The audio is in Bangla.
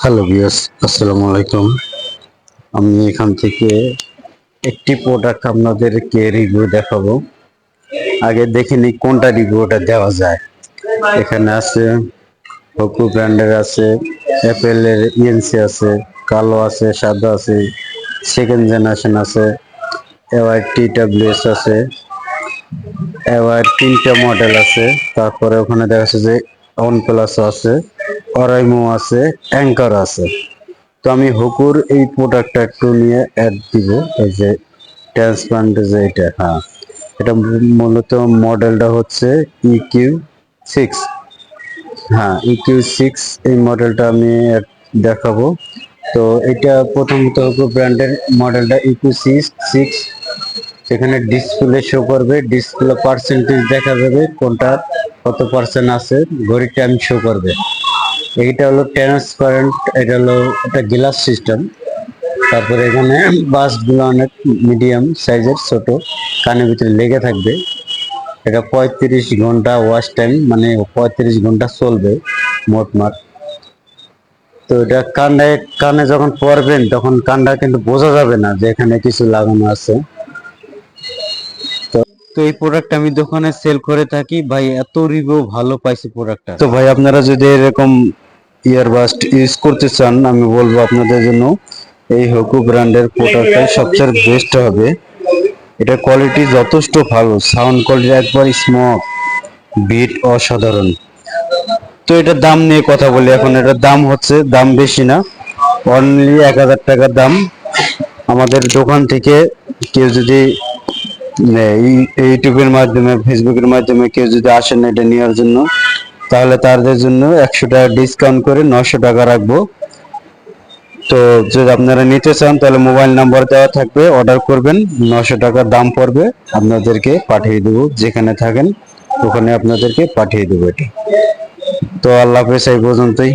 হ্যালো ভিউয়ার্স, আসসালামু আলাইকুম। আমি এখান থেকে একটি প্রোডাক্ট আপনাদেরকে রিভিউ দেখাবো। আগে দেখে নিই কোনটা রিভিউটা দেওয়া যায়। এখানে আছে হোকু ব্র্যান্ডের, আছে অ্যাপেলের ইএনসি, আছে কালো, আছে সাদা, আছে সেকেন্ড জেনারেশন, আছে এওয়াই টিডাব্লিউএস, আছে এওয়াই তিনটা মডেল আছে। তারপরে ওখানে দেখা যাচ্ছে যে ওয়ান প্লাস আছে, অরাইমো আছে, অ্যাঙ্কার আছে। তো আমি হুকুর এই প্রোডাক্টটা একটু নিয়ে অ্যাড দিব। এই যে ট্রান্সপ্লান্ট, যে এটা, হ্যাঁ, এটা মূলত মডেলটা হচ্ছে EQ6। হ্যাঁ, EQ6 এই মডেলটা আমি দেখাবো। তো এটা প্রথমত হুকুর ব্র্যান্ডের মডেলটা EQ6। সেখানে ডিসপ্লে শো করবে, ডিসপ্লে পার্সেন্টেজ দেখা যাবে কোনটা কত পার্সেন্ট আছে, ঘড়ির টাইম শো করবে। এইটা হলো ট্রান্সপারেন্ট, এটা হলো একটা গ্লাস সিস্টেম। তারপরে এখানে বাসগুলো অনেক মিডিয়াম সাইজের, ছোট, কানের ভিতরে লেগে থাকবে। এটা 35 ঘন্টা ওয়াশ টাইম, মানে 35 ঘন্টা চলবে মোটমাট। তো এটা কানে যখন পরবেন তখন কানটা কিন্তু বোঝা যাবে না যে এখানে কিছু লাগানো আছে। তো তো এই প্রোডাক্ট আমি দোকানে সেল করে থাকি ভাই, এত রিভিউ ভালো পাইছি প্রোডাক্টটা। তো ভাই আপনারা যদি এরকম ইয়ারবাস্ট ইউজ করতে চান, আমি বলবো আপনাদের জন্য এই হোকু ব্র্যান্ডের প্রোডাক্টটাই সবচেয়ে বেস্ট হবে। এটা কোয়ালিটি যথেষ্ট ভালো, সাউন্ড কোয়ালিটি একবার স্মুথ, বিট অসাধারণ। তো এটার দাম নিয়ে কথা বলি এখন। এটার দাম হচ্ছে, দাম বেশি না, অনলি 1000 টাকার দাম। আমাদের দোকান থেকে কেউ যদি ইউটিউবের মাধ্যমে, ফেসবুকের মাধ্যমে কেউ যদি আসেন এটা নেওয়ার জন্য, তাহলে তাদের জন্য 100 টাকা ডিসকাউন্ট করে 900 টাকা রাখবো। তো যদি আপনারা নিতে চান তাহলে মোবাইল নাম্বার দেওয়া থাকবে, অর্ডার করবেন, 900 টাকার দাম পড়বে, আপনাদেরকে পাঠিয়ে দেবো, যেখানে থাকেন ওখানে আপনাদেরকে পাঠিয়ে দেবো এটা। তো আল্লাহ হাফেজ, এই পর্যন্তই।